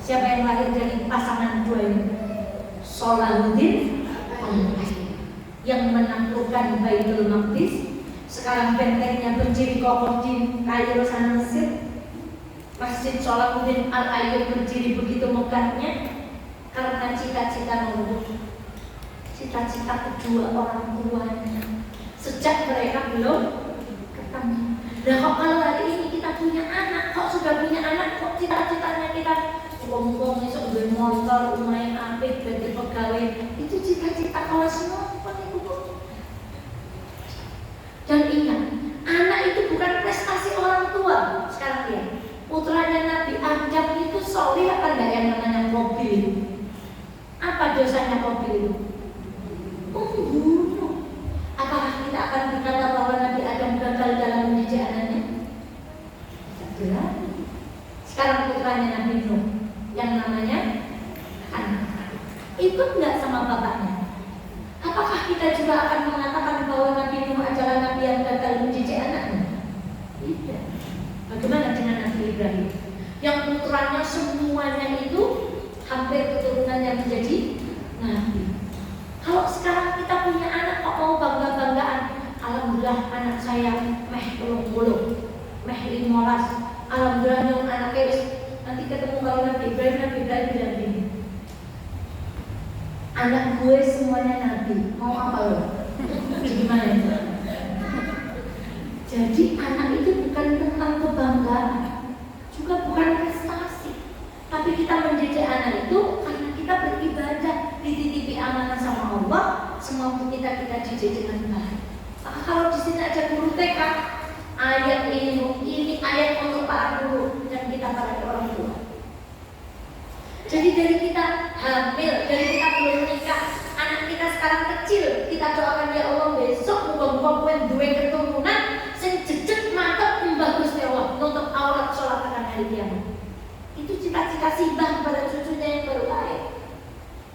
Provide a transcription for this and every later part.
Siapa yang lahir dari pasangan dua ini? Salahuddin yang menaklukkan Baitul Maqdis. Sekarang bentengnya berdiri kokoh di Kairo sana Mesir. Masjid Salahuddin Al-Ayyub berdiri begitu megahnya karena cita-cita nomor, cita-cita kedua orang tuanya sejak mereka belum ketemu. Nah kok kalau hari ini kita punya anak, kok sudah punya anak, kok cita-citanya kita wong-wong esok duwe motor, lumayan apik, ganti pegawai, itu cita-cita kalau semua itu. Dan ingat, anak itu bukan prestasi orang tua. Sekarang lihat, putranya Nabi Adam itu soleh apa enggak yang namanya Qabil? Apa dosanya Qabil itu? Pembunuh. Apakah kita akan berkata bahwa Nabi Adam gagal dalam mendidik anaknya? Tidak berani. Sekarang putranya Nabi Nuh yang namanya Hanan, ikut enggak sama bapaknya? Apakah kita juga akan mengatakan bahwa Nabi Nuh adalah Nabi yang gagal mendidik anaknya? Tidak. Bagaimana dengan Nabi Ibrahim yang putranya semuanya itu hampir keturunannya menjadi Nabi? Kalau sekarang kita punya anak kok mau bangga-banggaan, alhamdulillah anak saya meh 30, meh 15, alhamdulillah yang anak wis nanti ketemu kalau Nabi Ibrahim bilang gini, anak gue semuanya Nabi, mau apa lo? Gimana itu? Jadi anak itu bukan tentang kebanggaan, juga bukan prestasi, tapi kita mendidik anak itu karena kita beribadah, dititipi amanah sama Allah, semua kita didik dengan baik. Maka kalau di sini ada guru TK, ayat ini ayat untuk para guru dan kita para orang tua. Jadi dari kita hamil, dari kita belum menikah, anak kita sekarang kecil, kita doakan ya Allah besok muga-muga duwe keturunan sing jejeg mantep mbah Gusti Allah nutup aurat sholat tekan hari kiamat. Itu cita-cita simbah pada cucunya yang baru lahir.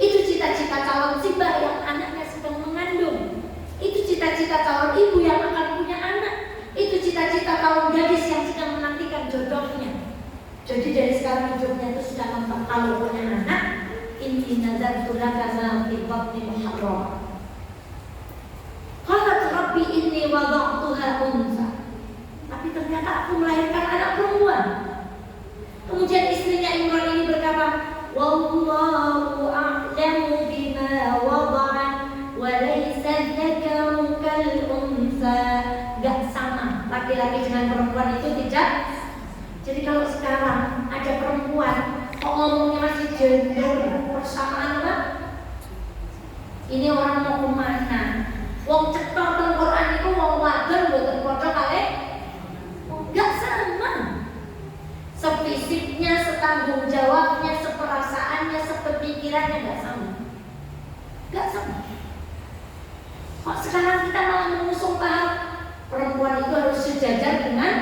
Itu cita-cita calon simbah yang anaknya sedang mengandung. Itu cita-cita calon ibu yang akan punya anak. Itu cita-cita calon gadis yang sedang menantikan jodohnya. Jadi dari sekarang hidupnya itu sudah mantap. Kalau punya anak, inni nazartu laka ma fi batni muharram. Qalat rabbi inni wada'tuha unsa. Tapi ternyata aku melahirkan anak perempuan. Kemudian istrinya Imran ini berkata, wallahu a'lamu bima wada'at wa laysa dzakaru kal unsa. Gak sama laki-laki dengan perempuan itu tidak. Jadi kalau sekarang ada perempuan kok ngomongnya masih gender persamaan lah, ini orang mau kemana? Wong cetok teng Quran itu wong wadon mboten padha kalih. Gak sama. Sefisiknya, setanggung jawabnya, seperasaannya, sepemikirannya gak sama. Gak sama. Kok sekarang kita malah mengusung paham perempuan itu harus sejajar dengan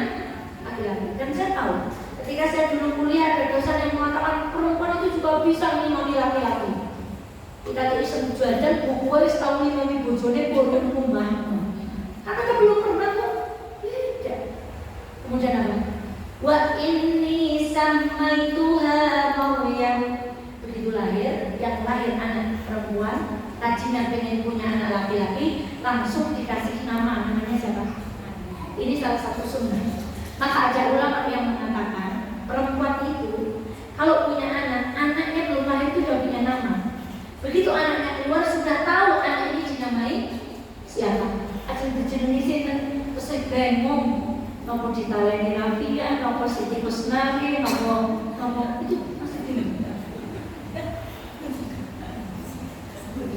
laki-laki. Dan saya tahu ketika saya dulu kuliah ada dosen yang mengatakan perempuan itu juga bisa ngimami laki-laki. Kita tuh iseng jualan buku wis tau ngimami bojone bodoh kumbah. Karena kita belum pernah tuh. Beda. Kemudian apa? Wa inni samaituha Maryam. Begitu lahir, yang lahir anak perempuan, rajinnya pengen punya anak laki-laki, langsung dikasih nama, namanya siapa? Ini salah satu sunnah. Maka ada ulama yang mengatakan perempuan itu kalau punya anak, anaknya belum lahir itu sudah punya nama. Begitu anaknya keluar sudah tahu anak ini dinamai siapa. Ada yang berjenengi sinten, terus bengong, nopo ditaleni Rafia, nopo Siti Kusnari, nopo itu masih bingung.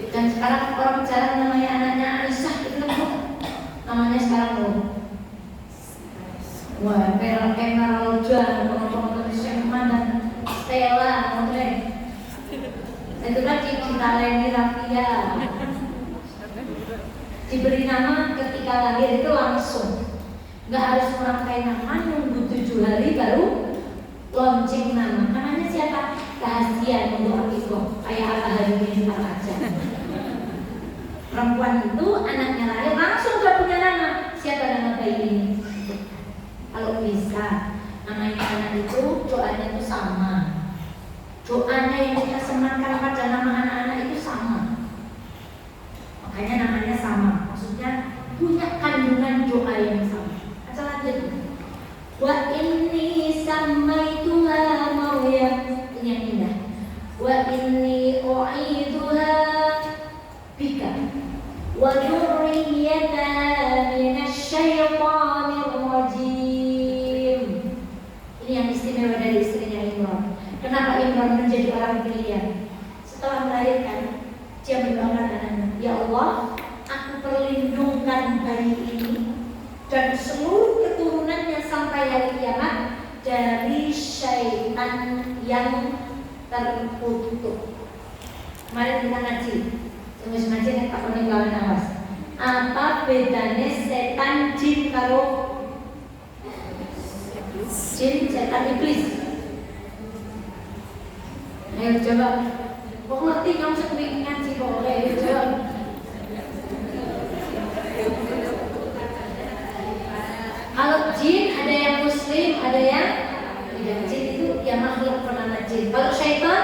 Dan sekarang orang jarang namanya anaknya Aisyah itu namanya sekarang loh. Wah, Emeralda, penonton Syekman dan Stella, kemudian itu tadi ditaleni Rafia, diberi nama ketika lahir itu langsung, nggak harus merangkai nama, nunggu 7 hari baru launching nama. Namanya siapa? Kasihan untuk Akiko, kayak apa hari ini aja. Perempuan itu anaknya lahir langsung gak punya nama. Siapa nama bayi ini? Kalau bisa namanya anak itu doanya itu sama. Doanya yang kita sematkan pada nama anak-anak itu sama. Makanya namanya sama. Maksudnya punya kandungan doa yang sama. Baca lanjut. Wa inni sammaituha Maryam. Ini yang indah. Wa inni u'iduha bika wa dzurriyyataha minasyaitonir rajim. Ini yang istimewa dari istrinya Imran. Kenapa Imran menjadi orang pilihan? Setelah melahirkan, dia mendoakan anaknya, ya Allah, aku perlindungkan bayi ini dan seluruh keturunannya sampai hari kiamat dari syaitan yang terkutuk. Mari kita ngaji. Terus ngaji nek tak pernah kawan awas. Apa bedanya setan jin karo jin setan iblis? Ayo jawab. Kok ngerti kamu sering ngaji kok? Ayo jawab. Kalau jin ada yang muslim, ada yang tidak. Jin itu ya makhluk bernama jin. Kalau syaitan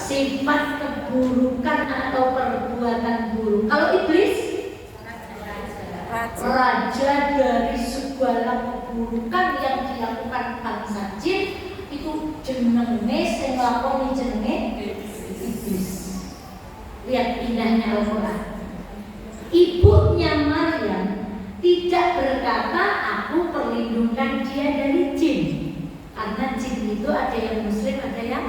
sifat keburukan atau perbuatan buruk. Kalau iblis raja dari segala keburukan yang dilakukan bangsa jin. Itu jenenge sing nglakoni jenenge iblis. Lihat indahnya Al-Qur'an. Ibunya Maryam tidak berkata aku perlindungan dia dari jin. Karena jin itu ada yang muslim, ada yang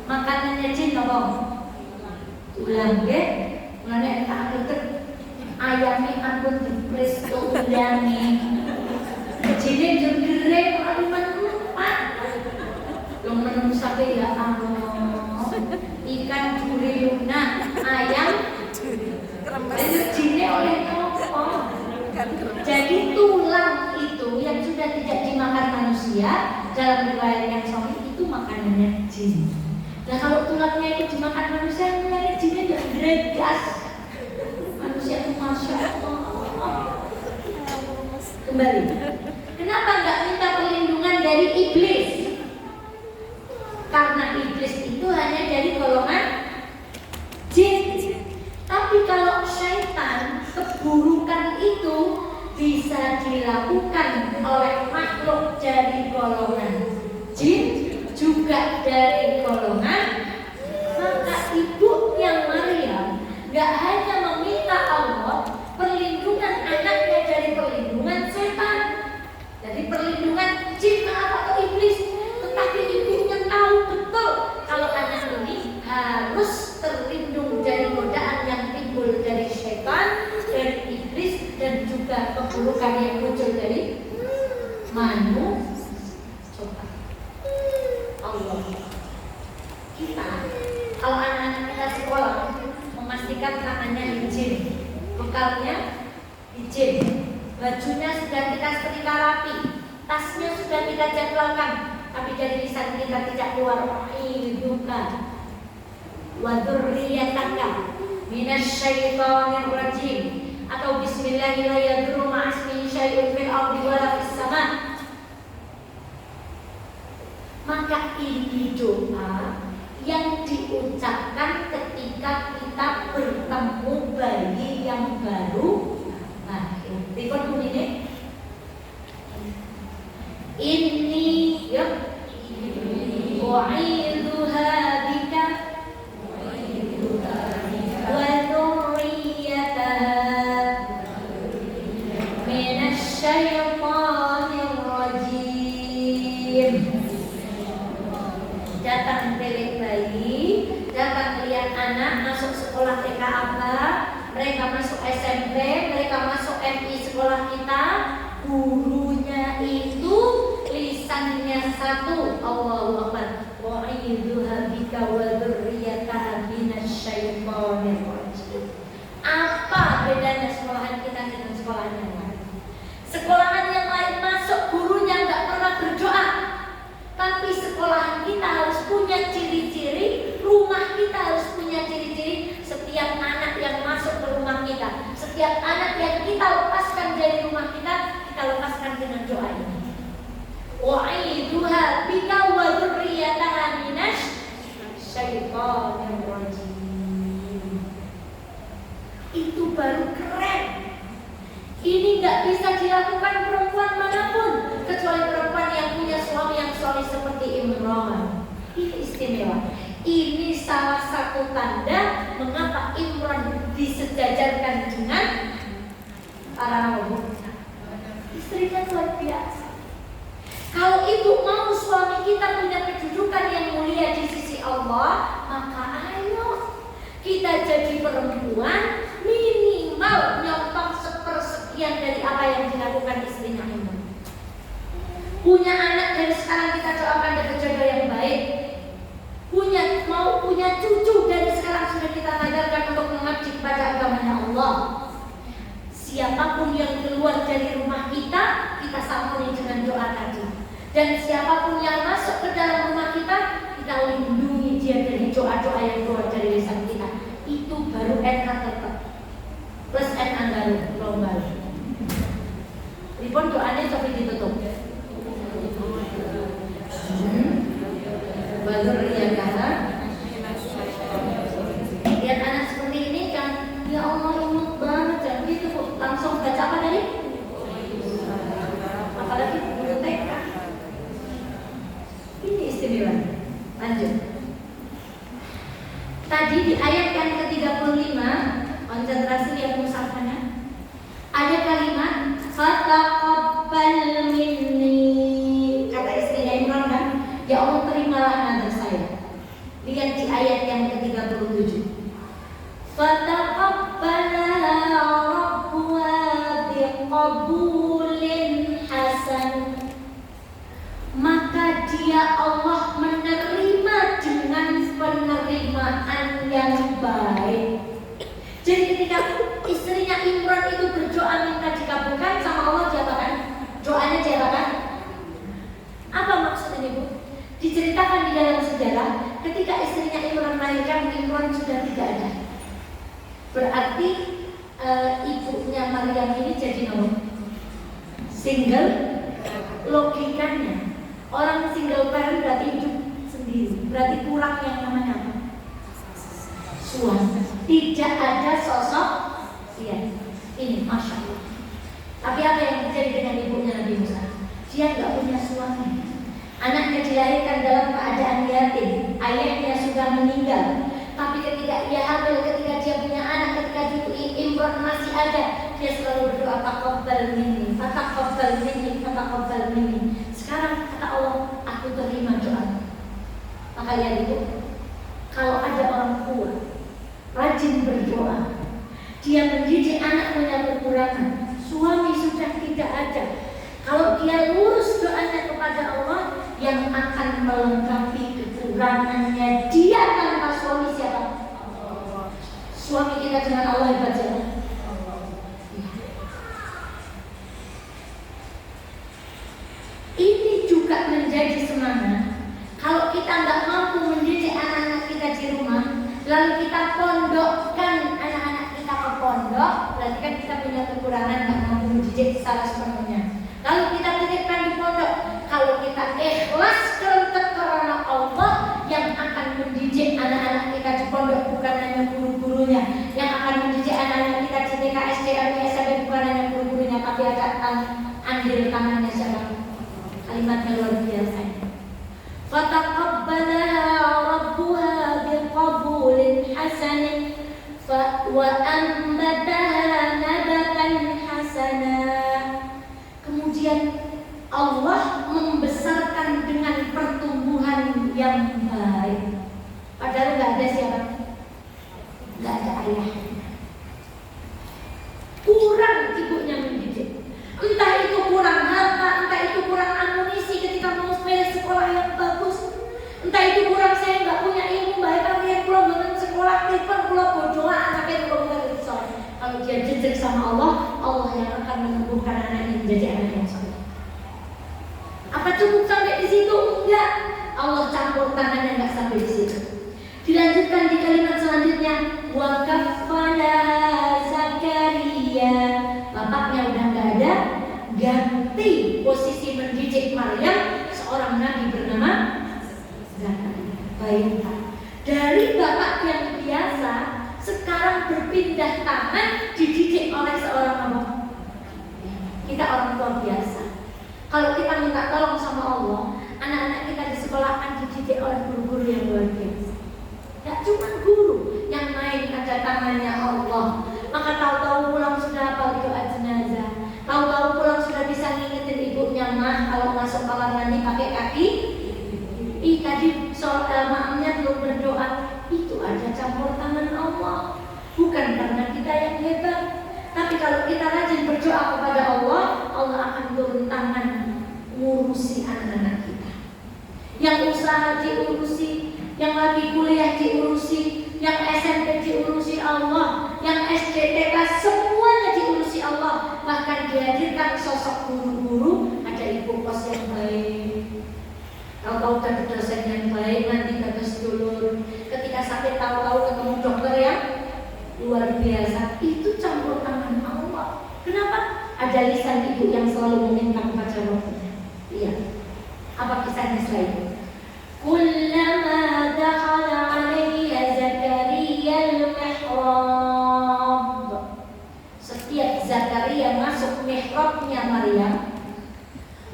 makanannya jin apa? Ulang nggih. Mulane tak ngerti ayame ampun dipresto ulange. Jine jendere ora dimanfaat. Yang menemu sampai ya Allah, ikan duri luna, ayam jine oleh apa? Jadi tulang itu yang sudah tidak dimakan manusia dalam riwayat yang sahih itu makanannya jin. Nah kalau tulangnya itu dimakan manusia, mulai jinnya jadi gregas. Manusia itu masya Allah. Kembali. Kenapa nggak minta perlindungan dari iblis? Karena iblis itu hanya dari golongan jin. Tapi kalau syaitan, keburukan itu bisa dilakukan oleh makhluk dari golongan jin, juga dari golongan. Maka ibunya Maryam gak hanya meminta Allah perlindungan anaknya dari perlindungan setan, dari perlindungan jin atau iblis, tetapi ibunya tahu betul kalau anak ini harus terlindung dari godaan yang timbul dari setan, dari iblis, dan juga keburukan yang muncul dari manusia. Allah. Kita, kalau anak-anak kita sekolah, memastikan tangannya hijin, bekalnya hijin, bajunya sudah kita setrika rapi, tasnya sudah kita jadwalkan, tapi dari lisan kita tidak keluar iduka wa dzurriyyataka minasyaitonir rajim atau bismillahirrahmanirrahim ma'asmi syai'un fil ardi wa la fis sama'. Maka ini doa yang diucapkan ketika kita bertemu bayi yang baru lahir. Dikon ini ya u'idzuha bika wa dzurriyyataha minasyaitonir rajim. Datang telik bayi, datang lihat anak masuk sekolah TK apa, mereka masuk SMP, mereka masuk MI sekolah kita, gurunya itu lisannya satu, Allahu Akbar, wa'idzuha bika wa dzurriyyataha minasyaitonir rajim. Apa bedanya sekolahan kita dengan sekolahan yang lain? Sekolahan yang lain masuk gurunya nggak pernah berdoa. Tapi sekolahan kita harus punya ciri-ciri, rumah kita harus punya ciri-ciri. Setiap anak yang masuk ke rumah kita, setiap anak yang kita lepaskan dari rumah kita lepaskan dengan doa ini. wa'iduha bika wa dzurriyyataha minasy syaitonir rajim. Itu baru keren. Ini nggak bisa dilakukan perempuan manapun kecuali perempuan yang punya suami yang soleh seperti Imran. Ini istimewa. Ini salah satu tanda mengapa Imran disejajarkan dengan para wanita. Istrinya luar biasa. Kalau ibu mau suami kita punya kedudukan yang mulia di sisi Allah, maka ayo kita jadi perempuan minimal nyontoh sepersekian dari apa yang dilakukan istrinya Imran. Punya anak dari sekarang kita doakan dapat jodoh yang baik. Mau punya cucu dari sekarang sudah kita tagarkan untuk mengabdi kepada agamanya Allah. Siapapun yang keluar dari rumah kita sambungi dengan doa tadi. Dan siapapun yang masuk ke dalam rumah kita lindungi dia dari doa-doa yang keluar dari lisan kita. Itu baru NH tetap. Plus NH baru, lomba. Ribon doanya sampai ditutup. Baru ya karena lihat anak seperti ini kan, ya Allah imut banget dan gitu langsung baca apa tadi? Apalagi guru TK. Ini istimewa. Lanjut. Tadi di ayat yang ke-35, konsentrasi lihat musafahnya. Ada kalimat fataqabbal minni. Kata istrinya Imran kan, ya Allah terimalah nazar saya. Lihat di ayat yang ke-37. Fataqabbalaha rabbuha biqabulin hasan. Maka dia Allah menerima dengan penerimaan yang baik. Jadi ketika istrinya Imran itu berdoa minta dikabulkan sama Allah, diapakan? Doanya diapakan? Apa maksudnya Bu? Diceritakan di dalam sejarah ketika istrinya Imran melahirkan, Imran sudah tidak ada. Berarti ibunya Maryam ini jadi nomor single. Logikanya orang single parent berarti hidup sendiri, berarti kurang yang namanya apa? Suami. Tidak ada sosok ini, masya Allah. Tapi apa yang terjadi dengan ibunya Nabi Musa? Dia nggak punya suami. Anaknya dilahirkan dalam keadaan yatim, ayahnya sudah meninggal. Tapi ketika ia hamil, ketika dia punya anak, ketika Imran masih ada, dia selalu berdoa taqabbal minni, taqabbal minni, taqabbal minni. Sekarang kata Allah, aku terima doa. Maka lihat itu, kalau ada orang tua rajin berdoa, dia mendidik anak punya kekurangan, suami sudah tidak ada. Kalau dia lurus doanya kepada Allah, yang akan melengkapi kekurangannya dia tanpa suami siapa? Suami kita dengan Allah hebat ya. Ini juga menjadi semangat. Kalau kita nggak mampu mendidik anak-anak kita di rumah, lalu kita pondokkan anak-anak kita ke pondok, berarti kan kita punya kekurangan, nggak mampu mendidik secara sepenuhnya. Lalu kita titipkan di pondok, kalau kita ikhlas karena Allah yang akan mendidik anak-anak kita di pondok, bukan hanya guru-gurunya. Yang akan mendidik anak-anak kita di TK, SD, SMP, bukan hanya guru-gurunya, tapi ada andil tangannya siapa? Kalimatnya luar biasa. Fataqabbalaha rabbuha biqabulin hasanin wa ambataha nabatan hasana. Kemudian Allah membesarkan dengan pertumbuhan yang baik. Padahal nggak ada siapa? Nggak ada ayahnya. Kurang ibunya mendidik. Entah itu kurang harta, entah itu kurang amunisi ketika mau pilih sekolah yang bagus, entah itu kurang saya nggak punya ilmu baik, yang belum betul sekolah tipe belum bodoh anaknya belum betul soleh. Kalau dia jejak sama Allah, Allah yang akan menumbuhkan anaknya menjadi anak yang soleh. Apa cukup sampai di situ? Enggak. Allah campur tangannya nggak sampai di situ. Dilanjutkan di kalimat selanjutnya, wa kafala Zakaria. Bapaknya udah nggak ada, ganti ganti posisi mendidik Maryam seorang nabi bernama Zakaria. Bayangkan, dari bapak yang biasa sekarang berpindah tangan dididik oleh seorang apa? Kita orang tua biasa. Kalau kita minta tolong sama Allah, anak-anak kita di sekolah akan dididik oleh guru-guru yang luar biasa. Gak cuma guru yang main ada tangannya Allah. Maka tahu-tahu pulang sudah hafal doa jenazah. Tahu-tahu pulang sudah bisa ngingetin ibunya, mah kalau masuk kamar mandi pakai kaki. Tadi maamnya belum berdoa. Itu ada campur tangan Allah. Bukan karena kita yang hebat, tapi kalau kita rajin berdoa kepada Allah, Allah akan turun tangan ngurusi anak-anak kita. Yang usaha diurusi, yang lagi kuliah diurusi, yang SMP diurusi Allah, yang SDTK semuanya diurusi Allah. Bahkan dihadirkan sosok guru-guru, ada ibu kos yang baik, tahu-tahu dapat dosen yang baik, nanti dapat sedulur. Ketika sakit tahu-tahu ketemu dokter yang luar biasa. Itu campur tangan Allah. Kenapa? Ada lisan ibu yang selalu meminta kepada Allah. Iya. Apa kisahnya setelah itu? Kullama dakhala 'alayya Zakaria al-mihrab. Setiap Zakaria masuk mihrabnya Maryam,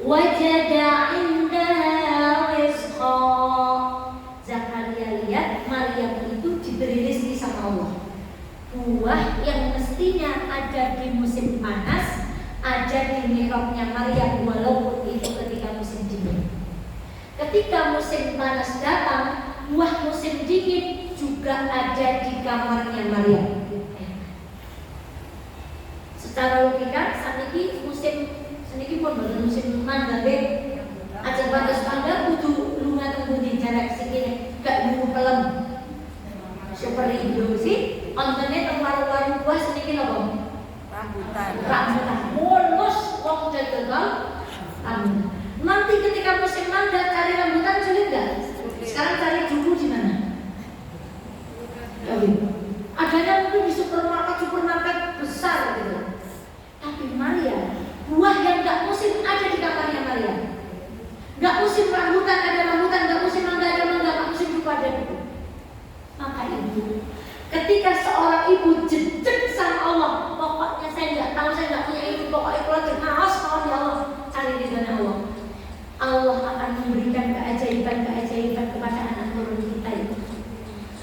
wajada 'indaha rizqa. Zakaria lihat Maryam itu diberi rezeki sama Allah. Buah yang mestinya ada di musim panas ada di mihrabnya Maryam, walaupun itu ketika musim dingin. Ketika musim panas datang, buah musim dingin juga ada di kamarnya Maryam. Secara logika, saat ini musim seniki pun baru musim mangga be. Aja batas mangga kudu lunga tembudi jarak sikile, gak nunggu pelem. Seperti itu sih, kontennya tentang warung buah seniki loh. Rambutan, mulus, wong jagal, rambutan. Nanti ketika musim mangga cari rambutan sulit gak? Sekarang cari dulu di mana? Adanya mungkin di supermarket besar gitu. Tapi Maria, buah yang gak musim ada di kamarnya Maria. Gak musim rambutan ada rambutan, gak musim mangga ada mangga, gak musim buah ada buah. Maka ibu, ketika seorang ibu jejak sama Allah, pokoknya saya nggak tahu, saya nggak punya ibu, pokoknya keluarga harus sama Allah, cari di sana Allah. Allah akan memberikan keajaiban-keajaiban kepada anak turun kita itu.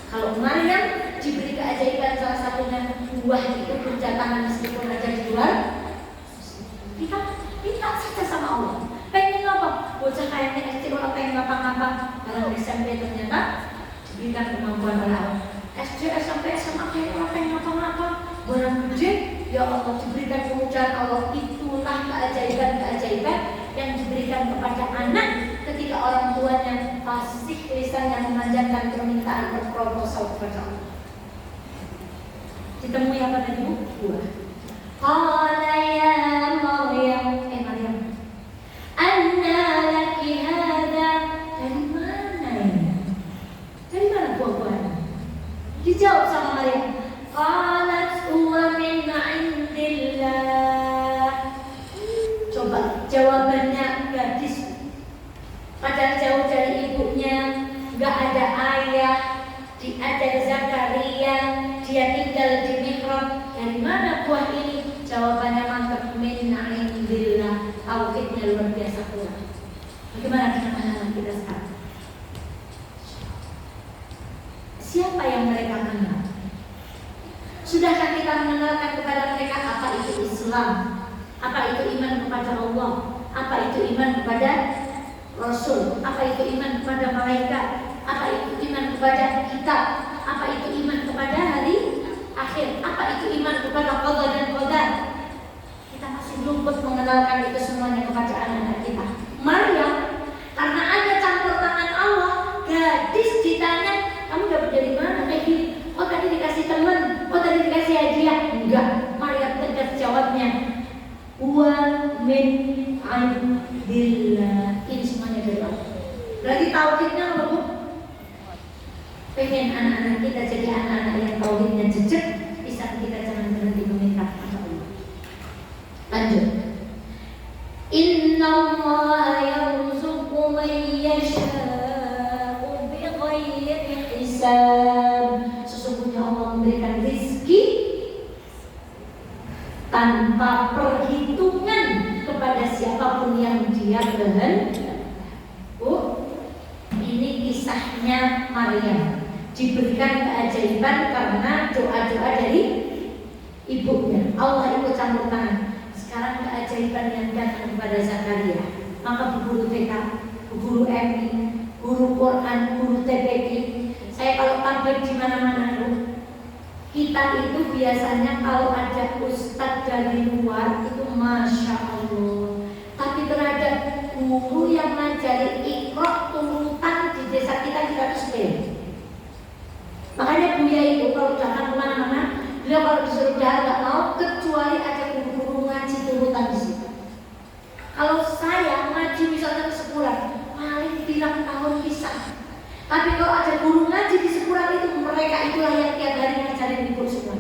Kalau Maryam diberi keajaiban salah satunya buah itu berdatangan meskipun ada di luar, kita minta saja sama Allah. Pengen apa? Bocah kayaknya SD orang pengen ngapa-ngapa, dalam SMP ternyata diberikan kemampuan oleh Allah. SD, SMP, SMA kayak orang pengen ngapa-ngapa, barang gede, ya Allah diberikan kemudahan Allah. Itulah keajaiban-keajaiban yang diberikan kepada anak ketika orang tuanya fasih lisan yang memanjatkan permintaan berproposal kepada Allah. Ditemui apa tadi Bu? Buah. Qala ya Maryam, Maryam, anna laki hadha, dari mana ini? Dari mana buah-buahnya? Dijawab sama Maryam, qalat huwa min 'indillah. Coba jawabannya gadis, padahal jauh dari ibunya, gak ada ayah, ada Zakaria, dia tinggal di mihrab. Dari mana buah ini? Jawabannya mantap, min 'indillah. Tauhidnya luar biasa kuat. Bagaimana dengan anak-anak kita sekarang? Siapa yang mereka kenal? Sudahkah kita mengenalkan kepada mereka apa itu Islam? Apa itu iman kepada Allah? Apa itu iman kepada Rasul? Apa itu iman kepada malaikat? Apa itu iman kepada kitab? Apa itu iman kepada hari akhir? Apa itu iman kepada qada dan qadar? Kita masih luput mengenalkan itu semuanya kepada anak-anak kita. Maryam, karena ada campur tangan Allah, gadis ditanya, kamu dapat dari mana kayak gini? Oh tadi dikasih teman, oh tadi dikasih hadiah. Enggak, Maryam tegas jawabnya, wa min 'indillah. Ini semuanya dari Allah. Berarti tauhidnya apa Bu? Pengen anak-anak kita jadi anak-anak yang tauhidnya jejak, bisa kita jangan berhenti meminta kepada Allah. Lanjut. Innallaha yarzuqu man yasha'u bighairi hisab. Sesungguhnya Allah memberikan rezeki tanpa perhitungan kepada siapapun yang Dia kehendaki. Ini kisahnya Maryam, diberikan keajaiban karena doa-doa dari ibunya. Allah ikut campur tangan. Sekarang keajaiban yang datang kepada Zakaria. Maka bu guru TK, bu guru MI, guru Quran, guru TPQ, saya kalau tampil di mana-mana, kita itu biasanya kalau ada ustadz dari luar itu masya Allah. Tapi terhadap guru yang ngajari Iqra turutan di desa kita harus fail. Makanya Buya itu kalau datang kemana-mana, beliau kalau disuruh jalan nggak mau kecuali ada guru-guru ngaji turutan di situ. Kalau saya ngaji misalnya ke sekolah, paling bilang tahun pisah. Tapi kalau ada guru ngaji di sekolah itu, mereka itulah yang tiap hari ngajarin ibu semua.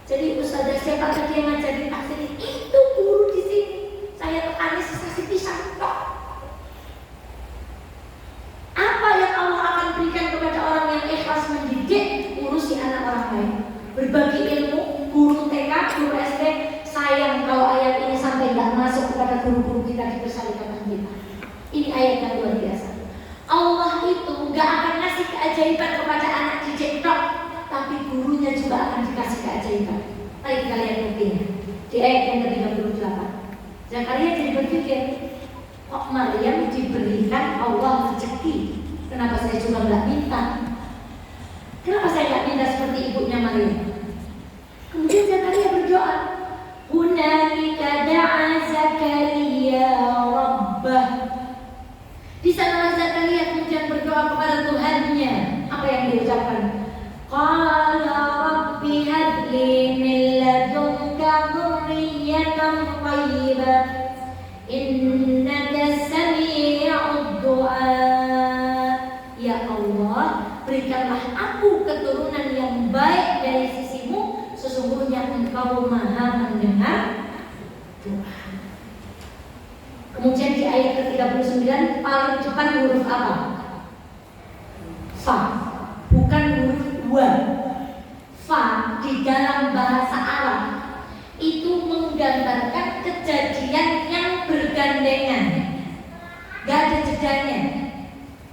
Jadi ustazah siapa tadi yang ngajarin tafsir itu guru di sini. Saya tekani sesasi pisang kok. Apa yang Allah akan berikan kepada orang yang ikhlas mendidik, urusi anak orang lain. Berbagi ilmu, guru TK, guru SD, sayang kalau ayat ini sampai nggak masuk kepada guru-guru kita di persyaratan kita. Ini ayat yang luar biasa. Allah itu nggak akan ngasih keajaiban kepada anak didik tok, tapi gurunya juga akan dikasih keajaiban. Ayo kalian buktinya di ayat yang ke-38. Zakaria jadi berpikir, kok Maryam diberikan Allah rezeki, kenapa saya juga nggak minta? Kenapa saya nggak minta seperti ibunya Maryam? Kemudian Zakaria berdoa, hunalika da'a Zakaria rabbah. Di sana Zakaria kemudian berdoa kepada Tuhannya. Apa yang diucapkan? Qala rabbi habli min ladunka dzurriyyatan thayyibah innaka sami'ud du'a. Ya Allah, berikanlah aku keturunan yang baik dari sisimu, sesungguhnya Engkau Maha mendengar doa. Kemudian di ayat ke-39 paling depan huruf apa? Fa, bukan huruf wa. Fa di dalam bahasa Arab itu menggambarkan kejadian yang bergandengan, gak ada jedanya.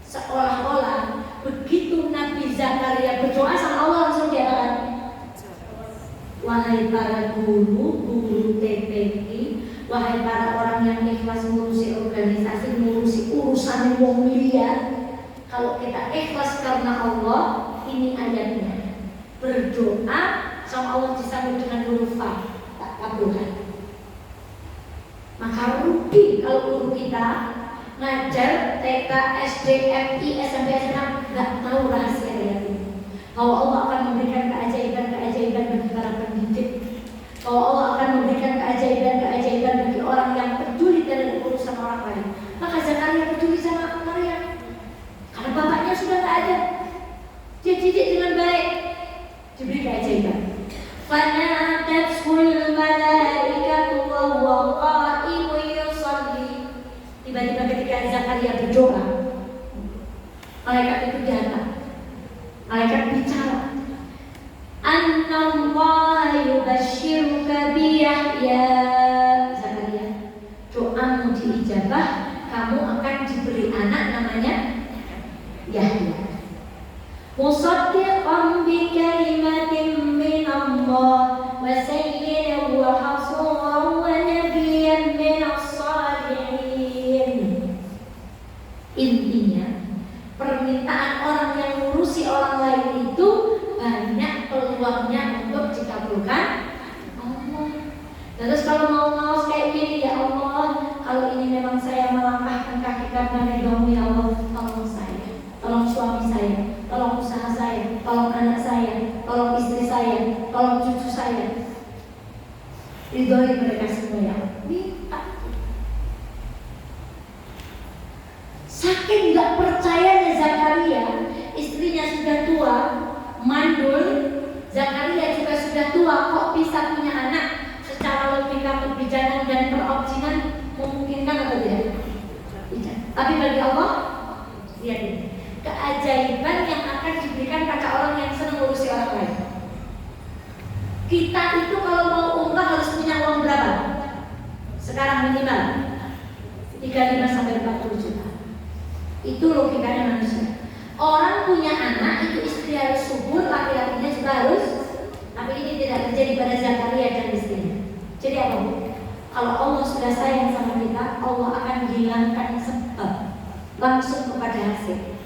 Seolah-olah begitu Nabi Zakaria berdoa sama Allah langsung dikatakan, wahai para guru TPQ, wahai para orang yang ikhlas ngurusi organisasi, ngurusi urusan wong liya, kalau kita ikhlas karena Allah, ini ayatnya. Berdoa sama Allah disambung dengan huruf fa, tak kabulkan. Maka rugi kalau guru kita ngajar TK, SD, MI, SMP, SMA nggak tahu rahasia ayat ini. Bahwa Allah akan memberikan keajaiban-keajaiban bagi para pendidik. Bahwa Allah akan memberikan keajaiban-keajaiban bagi orang yang peduli dengan urusan orang lain. Maka Zakaria peduli sama Maryam. Karena bapaknya sudah nggak ada, dia didik dengan baik, diberi keajaiban. Fanadatul malaikatu wa huwa qa'imun yusalli. Tiba-tiba ketika Zakaria berdoa, malaikat itu datang. Malaikat bicara, Annallaha yubashshiruka bi Yahya. Zakaria, doamu diijabah, kamu akan diberi anak namanya Yahya. Musaddiqan bi kalimatin min Allah wa sayyidan wa hasuran wa nabiyyan min as-salihin. Intinya, permintaan orang yang ngurusi orang lain itu banyak peluangnya untuk dikabulkan Allah. Terus kalau mau kayak gini, ya Allah, kalau ini memang saya melangkahkan kaki karena ridho-Mu ya Allah, tolong saya, tolong suami saya, tolong usaha saya, tolong anak saya, tolong istri saya, tolong cucu saya. Ridhoi mereka semua ya Allah. Minta. Saking gak percayanya Zakaria, istrinya sudah tua, mandul, Zakaria juga sudah tua, kok bisa punya anak? Secara logika kebijakan dan peropsinan memungkinkan Tapi bagi Allah, lihat ini, keajaiban yang akan diberikan pada orang yang senang ngurusi orang lain. Kita itu kalau mau umrah harus punya uang berapa? Sekarang minimal 35 sampai 40 juta. Itu logikanya manusia. Orang punya anak itu istri harus subur, laki-lakinya juga harus. Tapi ini tidak terjadi pada Zakaria dan istrinya. Jadi apa Bu? Kalau Allah sudah sayang sama kita, Allah akan hilangkan sebab langsung kepada hasil.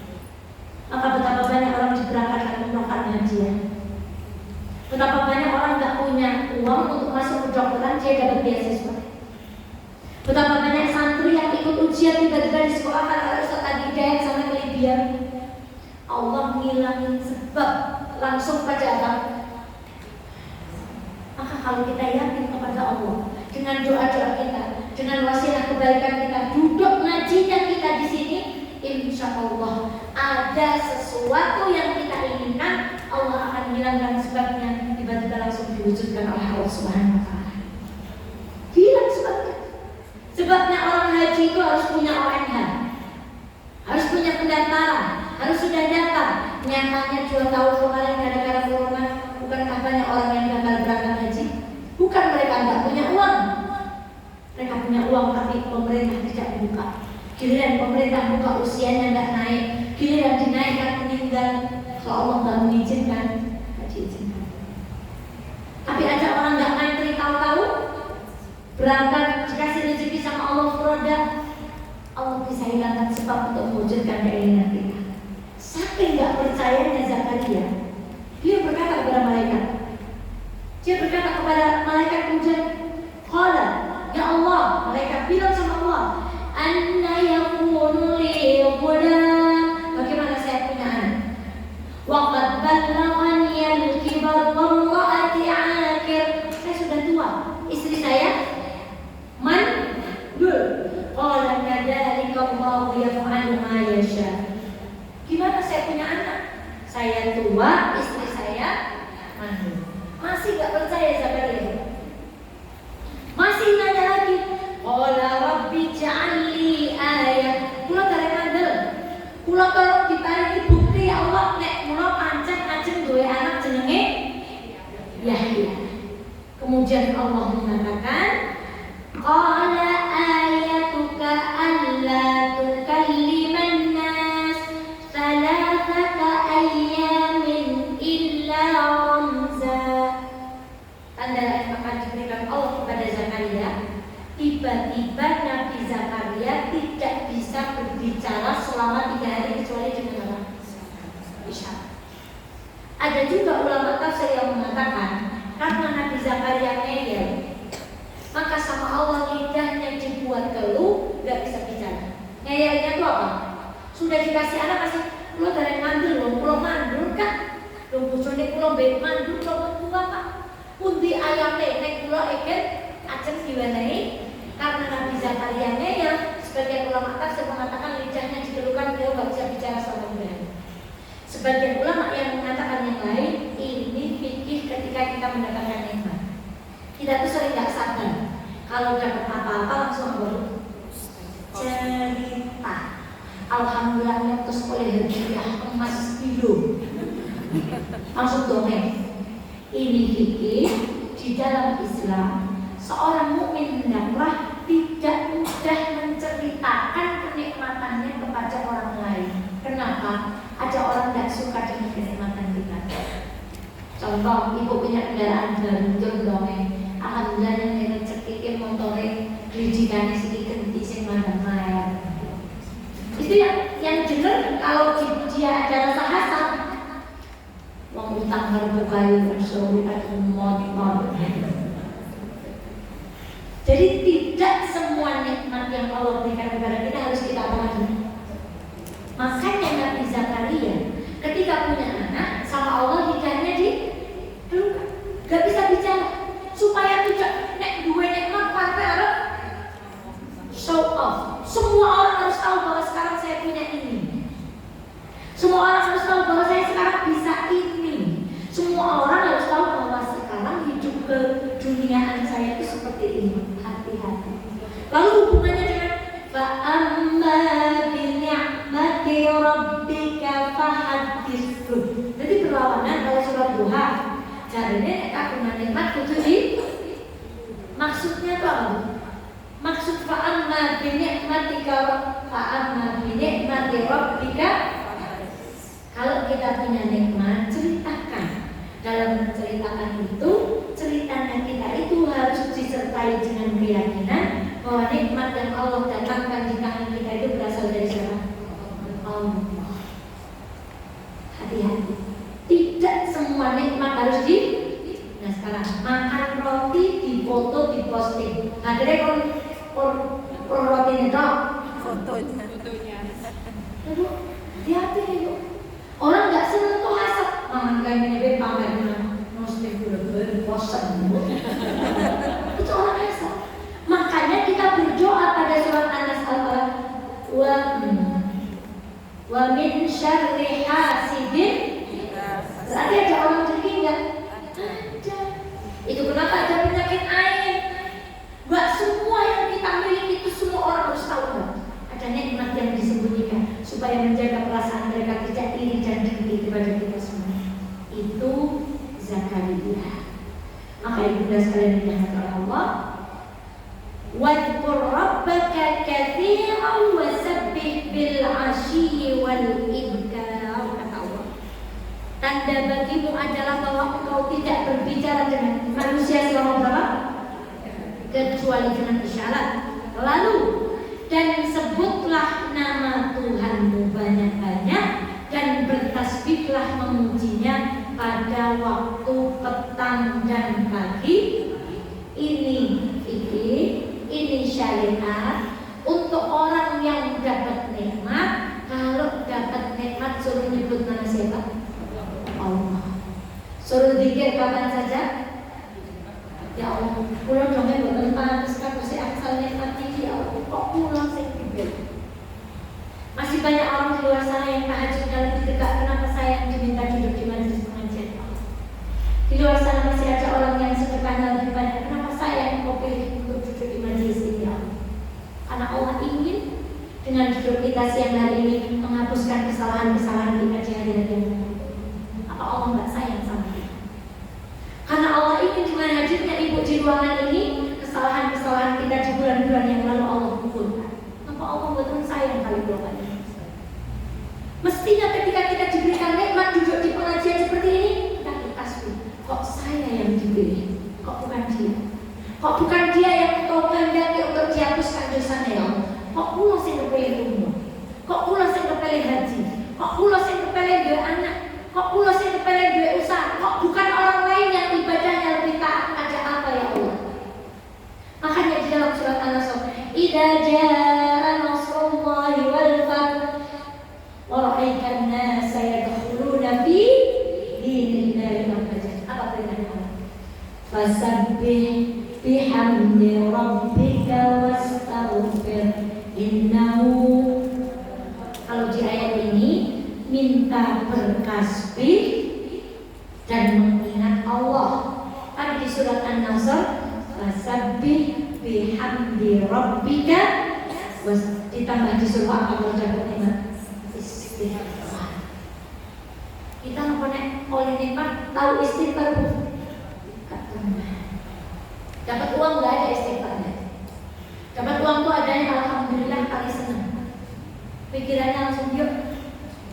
Maka betapa banyak orang diberangkatkan umrohkan hajian. Betapa banyak orang nggak punya uang untuk masuk kedokteran, dia dapat beasiswa. Betapa banyak santri yang ikut ujian tiba-tiba di sekolah karena Ustaz tadi Hidayat sama Libya. Allah ngilangin sebab langsung pada apa? Maka kalau kita yakin kepada Allah dengan doa-doa kita, dengan wasilah kebaikan kita, duduk ngajinya kita di sini, insya Allah ada sesuatu yang kita inginkan, Allah akan hilangkan sebabnya, tiba-tiba langsung diwujudkan oleh Allah Subhanahu Wa Taala. Hilang sebabnya. Sebabnya orang haji itu harus punya ONH, harus punya pendaftaran, harus sudah daftar. Nyatanya 2 tahun kemarin gara-gara corona, bukankah banyak orang yang gagal berangkat haji? Bukan mereka nggak punya uang, mereka punya uang tapi pemerintah tidak buka. Giliran pemerintah buka usianya nggak naik, giliran dinaikkan meninggal, kalau Allah nggak mengizinkan, nggak diizinkan. Tapi ada orang nggak ngantri tahu-tahu berangkat dikasih rezeki sama Allah furoda, Allah bisa hilangkan sebab untuk mewujudkan keinginan kita. Saking nggak percayanya Zakaria, dia berkata kepada malaikat. Dia berkata kepada malaikat hujan, qala, ya Allah, malaikat bilang sama Allah, anna yakunu li ghulam, bagaimana saya punya anak? Wa qad ballaghani al-kibar wa imra'ati 'akir, saya sudah tua, istri saya mandul. Qala kadzalika Allahu yaf'alu ma yasha. Gimana saya punya anak? Saya tua, istri saya mandul. Masih gak percaya Zakaria. Masih nanya lagi. Qala rabbi ja'alli ayat. Kula karek mandel. Kula kalau diparingi bukti ya Allah nek kula pancen ajeng duwe anak jenenge Yahya. Kemudian Allah mengatakan, qala ayatuka alla tukalliman nas thalathata ayyamin illa ramza. Tanda yang akan diberikan Allah kepada Zakaria, tiba-tiba Nabi Zakaria tidak bisa berbicara selama 3 hari kecuali dengan apa? Isyarat. Ada juga ulama tafsir yang mengatakan karena Nabi Zakaria ngeyel, maka sama Allah lidahnya dibuat keluh, nggak bisa bicara. Ngeyelnya itu apa? Sudah dikasih anak kasih, lo dari mandul, lo mandul kan? Lo bujone lo baik mandul, lo tua pak. Pundi ayam nek kula eket ajeng diwenehi karena Nabi Zakaria ngeyel. Sebagian ulama tafsir mengatakan lidahnya dikeluhkan, beliau nggak bisa bicara sama Tuhan. Sebagian ulama yang mengatakan yang lain, ini fikih ketika kita mendapatkan nikmat. Kita tuh sering nggak sadar kalau dapat apa-apa langsung baru cerita. Alhamdulillah terus oleh hadiah emas biru langsung dongeng. Ini fikih di dalam Islam. Seorang mukmin hendaklah tidak mudah menceritakan kenikmatannya kepada orang lain. Kenapa? Ada orang tidak suka dengan kenikmatan kita. Contoh, ibu punya kendaraan baru, dongeng. Alhamdulillah yang rezeki motore rijikane sedikit di sing mandang layar. Itu yang jelas kalau dia ada rasa hasad. Wong utang harga kayu bersuri atau motor. Jadi tidak semua nikmat yang Allah berikan kepada kita harus kita apalagi. Makanya Nabi Zakaria ketika punya anak sama Allah lidahnya dipelukan, gak bisa bicara supaya tidak nek duwe nikmat partai harus show off. Semua orang harus tahu bahwa sekarang saya punya ini. Semua orang harus tahu bahwa saya sekarang bisa ini. Semua orang harus tahu bahwa sekarang hidup ke duniaan saya itu seperti ini. Hati-hati. Lalu hubungannya dengan fa'amma jarene nek punya nikmat kudu di maksudnya tuh apa? Maksud fa'amma binikmatika fa'amma binikmati rabbika. Kalau kita punya nikmat, ceritakan. Dalam menceritakan itu, ceritanya kita itu harus disertai dengan keyakinan bahwa nikmat yang Allah datangkan di tangan kita itu berasal dari siapa? Allah. Hati-hati. Tidak semua nikmat harus di. Nah sekarang makan roti dipoto diposting. Akhirnya kon roti itu fotonya. Aduh, hati-hati itu. Orang nggak seneng tuh asap. Mangan kayak gini pamer nostalgia dulu bosan. Itu orang asap. Makanya kita berdoa pada surat An-Nas wa min syarri hasidin. Berarti ada orang jengking nggak? Ada. Itu kenapa ada penyakit ain? Gak semua yang kita miliki itu semua orang harus tahu nggak? Ada nikmat yang disembunyikan supaya menjaga perasaan mereka tidak iri dan dengki kepada kita semua. Itu Zakaria. Maka ibunda sekalian dirahmati oleh Allah, wadhkur rabbaka katsiran wasabbih bil 'ashyi wal ibkar. Kata Allah, tanda bagimu adalah bahwa engkau tidak berbicara dengan manusia selama berapa? Kecuali dengan isyarat. Lalu dan sebutlah nama Tuhanmu banyak-banyak dan bertasbihlah memujinya pada waktu petang dan pagi. Ini fikih, ini syariat untuk orang yang dapat nikmat. Kalau dapat nikmat suruh nyebut nama siapa? Allah. Suruh zikir kapan saja. Ya Allah, pulang dongeng bukan pantas kalau saya asal nikmat ini ya Allah, kok pulang saya tidur. Masih banyak orang di luar sana yang tahajud dalam ditegak. Kenapa saya yang diminta duduk di majelis pengajian? Di luar sana masih ada orang yang sedekah lebih banyak. Kenapa saya yang kau pilih untuk duduk di majelis ini ya Allah? Karena Allah ingin dengan duduk kita siang hari ini menghapuskan kesalahan-kesalahan kita di hadirat yang lain. Apa Allah nggak sayang sama kita? Karena Allah ingin dengan hadirnya ibu di ruangan ini, kesalahan-kesalahan kita di bulan-bulan yang lalu Allah kumpulkan. Apa Allah betul sayang kali bulan ini? Mestinya ketika kita diberikan nikmat duduk di pengajian seperti ini, kita bertasbih. Kok saya yang dipilih? Kok bukan dia? Kok bukan dia yang kau kehendaki untuk dihapuskan dosanya ya Allah? Kok pula sing kepilih umur? Kok pula sing kepilih haji? Kok pula sing kepilih dua anak? Kok pula sing kepilih dua usaha? Kok bukan orang lain yang ibadahnya lebih taat? Ada apa ya Allah? Makanya di dalam surat An-Nas, idza jaa nasrullahi wal fath wa ra'aitan nasa yadkhuluna fi dinillahi afwaja. Apa perintahnya Allah? Fasabbih bihamdi rabbika wastaghfir innahu. Kalau di ayat ini minta bertasbih dan mengingat Allah. Kan di surat An-Nasr fasabbih bihamdi rabbika ditambah di surah apa dapat nikmat istighfar. Kita nek oleh nikmat tahu istighfar bu? Dapat uang nggak ada istighfarnya. Dapat uang tuh adanya alhamdulillah kali senang. Pikirannya langsung yuk.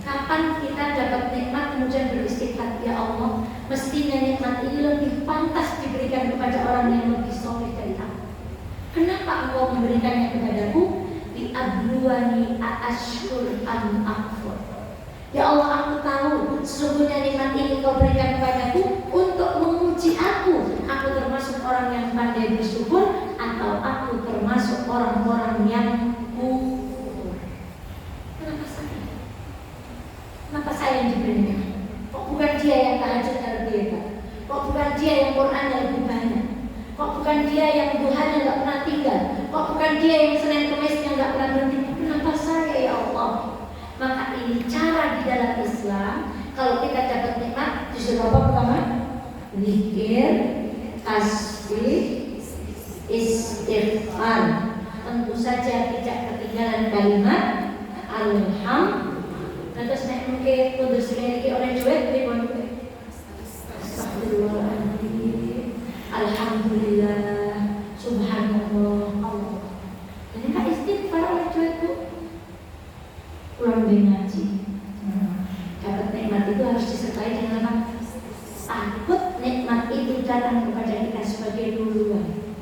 Kapan kita dapat nikmat kemudian beristighfar, ya Allah, mestinya nikmat ini lebih pantas diberikan kepada orang yang lebih soleh dari aku. Kenapa engkau memberikannya kepadaku? Li'abluwani a'ashkur am akfur. Ya Allah, aku tahu sesungguhnya nikmat ini kau berikan kepadaku untuk menguji aku. Aku termasuk orang yang pandai bersyukur atau aku termasuk orang-orang yang kufur. Kenapa saya? Kenapa saya yang diberikan? Kok bukan dia yang tahajudnya lebih hebat? Kok bukan dia yang Qur'annya lebih banyak? Kok bukan dia yang duhanya nggak pernah tinggal? Kok bukan dia yang Senin Kemisnya nggak pernah berhenti? Kenapa saya ya Allah? Maka ini cara di dalam Islam. Kalau kita dapat nikmat, disuruh apa pertama? Zikir, tasbih, istighfar. Tentu saja tidak ketinggalan kalimat alhamdulillah. Terus nek mungkin kudus memiliki orang duit, beri pun. Astagfirullah. nembe ngaji. Dapat nikmat itu harus disertai dengan apa? Takut nikmat itu datang kepada kita sebagai luluan.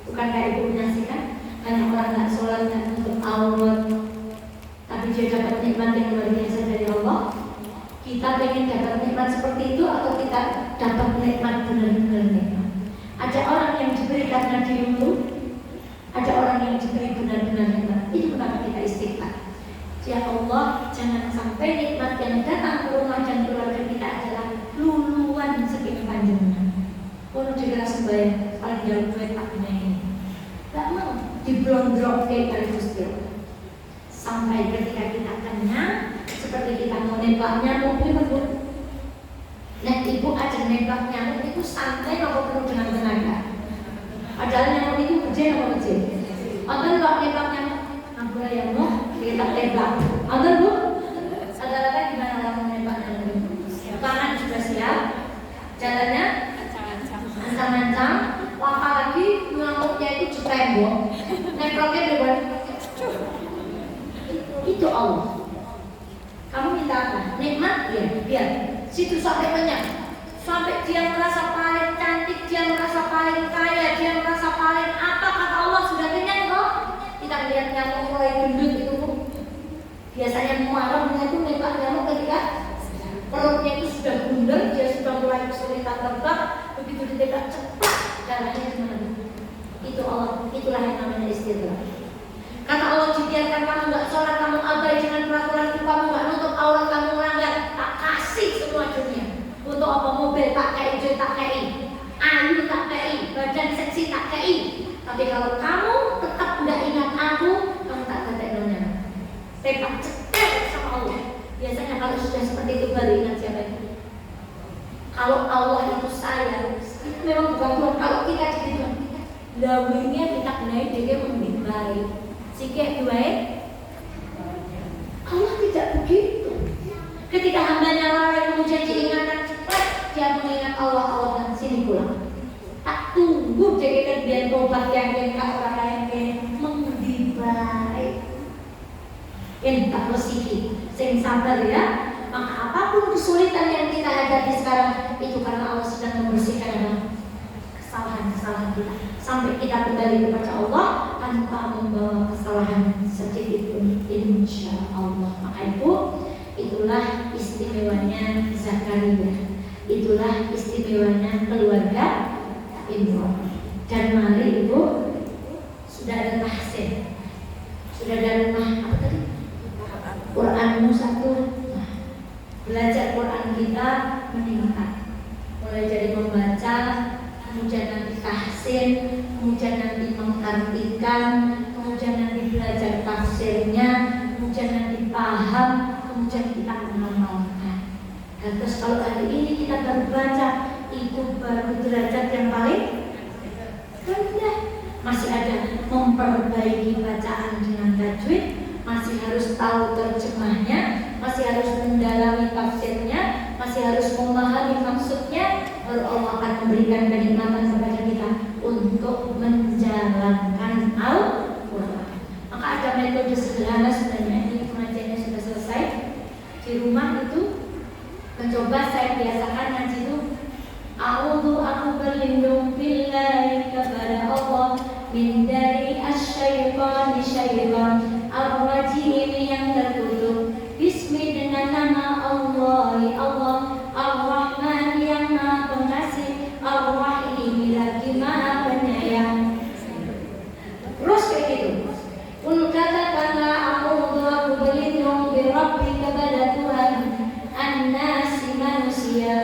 Bukan kayak ibu menyaksikan, banyak orang nggak sholat nggak nutup aurat, tapi dia dapat nikmat yang luar biasa dari Allah. Kita pengen dapat nikmat seperti itu atau kita dapat nikmat benar-benar nikmat? Ada orang yang diberi karena diuntung, ada orang yang diberi benar-benar nikmat. Itu kenapa kita istighfar. Ya Allah, jangan sampai nikmat yang datang ke rumah dan keluarga kita adalah luluan saking panjangnya. Kalau dikira sembahyang paling jauh duit tak punya ini, gak mau diblondrok kayak kali Gusti. Sampai ketika kita kenyang, seperti kita mau nembak nyamuk itu pun. Nah ibu aja nembak nyamuk itu santai apa penuh dengan tenaga. Padahal nyamuk itu gede apa kecil. Atau nggak nembak nyamuk, ampun ya Allah, kita tembak. Atau bu, saudara gimana orang menembak nyamuk? Tangan sudah siap, jalannya ancang-ancang, langkah lagi nyamuknya itu di tembok, nemploknya di bawah. Itu Allah. Kamu minta apa? Nikmat? Ya, biar situ sampai kenyang, sampai dia merasa paling cantik, dia merasa paling kaya, dia merasa paling apa, kata Allah sudah kenyang kok. Kita lihat nyamuk mulai gendut itu, biasanya marahnya itu nembak nyamuk ketika perutnya itu sudah bundar, dia sudah mulai kesulitan terbang, begitu ditembak cepat jalannya kemana? Itu Allah, itulah yang namanya istighfar. Kata Allah, dibiarkan kamu nggak sholat, kamu abai dengan peraturan itu, kamu nggak nutup aurat, kamu melanggar, tak kasih semua dunia. Untuk apa? Mobil tak kei, duit tak kei, ayu tak kei, badan seksi tak kei. Tapi kalau kamu tetap nggak ingat aku, kamu tak ada nanya. Tembak cetek sama Allah. Biasanya kalau sudah seperti itu baru ingat siapa itu. Kalau Allah itu sayang, itu memang bukan Tuhan. Kalau kita jadi lawingnya kita benahi dia lebih baik. Sikit baik, Allah tidak begitu. Ketika hambanya lalai kemudian diingatkan cepat, dia mengingat Allah, Allah dan sini pulang. Tak tunggu jadi biar tobat yang kak orang lain mengundi baik. Yang tak bersih, sing sabar ya. Maka apapun kesulitan yang kita hadapi sekarang itu karena Allah sedang membersihkan kesalahan-kesalahan kita sampai kita kembali kepada Allah tanpa membawa kesalahan sedikit pun, insya Allah. Maka itu itulah istimewanya Zakaria, itulah istimewanya keluarga Imran. Dan mari ibu, sudah ada tahsin, sudah ada rumah apa tadi? Quranmu satu. Belajar Quran kita meningkat, mulai dari membaca, kemudian nanti tahsin, kemudian nanti mengartikan, kemudian nanti belajar tafsirnya, kemudian nanti paham, kemudian kita mengamalkan. Dan terus kalau hari ini kita baru baca, itu baru derajat yang paling rendah. Masih ada memperbaiki bacaan dengan tajwid, masih harus tahu terjemahnya, masih harus mendalami tafsirnya, masih harus memahami maksudnya, baru Allah akan memberikan kenikmatan kepada kita untuk menjalankan Al-Quran. Maka ada metode sederhana sebenarnya, ini pengajiannya sudah selesai. Di rumah itu mencoba saya biasakan ngaji itu, aku berlindung billahi kepada Allah min dari asy-syaitani syaitan ar-rajim yang terkutuk. Bismi dengan nama Allah, Allah Ar-Rahman yang Maha Pengasih, Ar-Rahim lagi Maha Penyayang. Terus kayak gitu. Kul katakanlah aku berlindung bi Rabbi kepada Tuhan an-nasi manusia,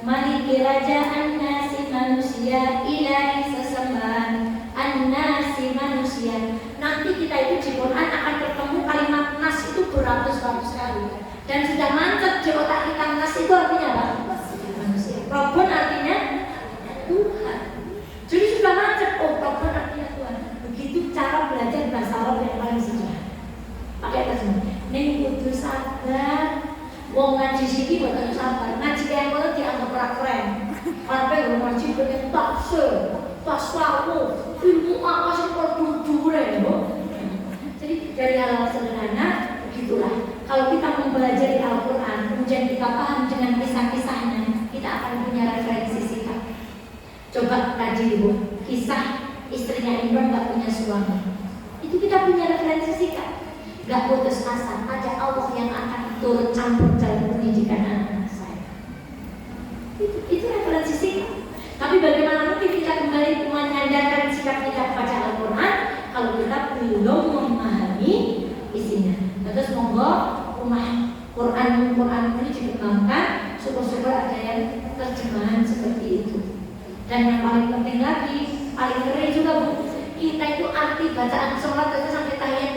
maliki raja an-nasi manusia, ilahi sesembahan an-nasi manusia. Nanti kita itu di Quran akan bertemu kalimat nas itu beratus-ratus kali. Dan sudah mantap di otak kita, nas itu artinya apa? Manusia. Rabbun artinya Tuhan. Jadi sudah mantap, oh Rabbun artinya Tuhan. Begitu cara belajar bahasa Arab yang paling sederhana. Pakai apa semua? Ning kudu sabar. Wong ngaji siki bukan sabar. Ngaji kayak ngono dianggap ora keren. Karena ngaji pengen tafsir, tasawuf, ilmu apa sih kok dure. Jadi dari hal sederhana begitulah. suami. Itu kita punya referensi sikap. Gak putus asa, ada Allah yang akan turut campur dalam pendidikan anak saya. Itu referensi sikap. Tapi bagaimana mungkin kita kembali menyandarkan sikap kita kepada Al-Quran kalau kita belum memahami isinya. Terus monggo rumah Quran ini dikembangkan, syukur-syukur ada yang terjemahan seperti itu. Dan yang paling penting lagi, paling keren juga Bu, kita itu arti bacaan sholat itu sampai tahiyat.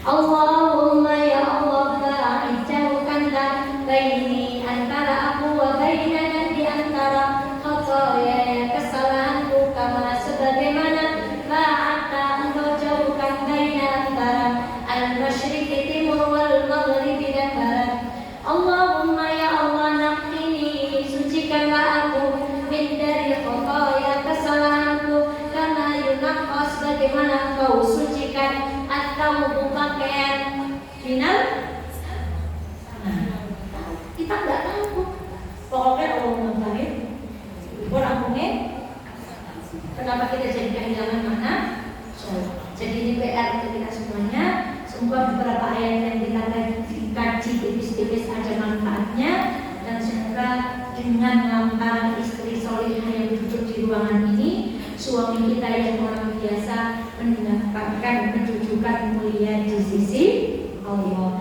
Allahumma ya Allah ba'id jauhkanlah baini antara aku wa baina dan di antara khotoya kesalahanku kama sebagaimana ba'atta engkau jauhkan baina antara al-masyriqi timur wal maghribi dan barat. Allahumma ya Allah naqini sucikanlah aku min dari khotoya kesalahanku kama yunaqqas bagaimana engkau sucikan atau pakaian final. Kita nggak tahu. Pokoknya Allah mengetahui. Kurang punya. Kenapa kita jadi kehilangan makna? Jadi ini PR untuk kita semuanya. Semoga beberapa ayat yang kita kaji tipis-tipis ada manfaatnya, dan semoga dengan lantaran istri solihah yang duduk di ruangan ini, suami kita yang orang biasa mendapatkan kedudukan mulia di sisi Allah.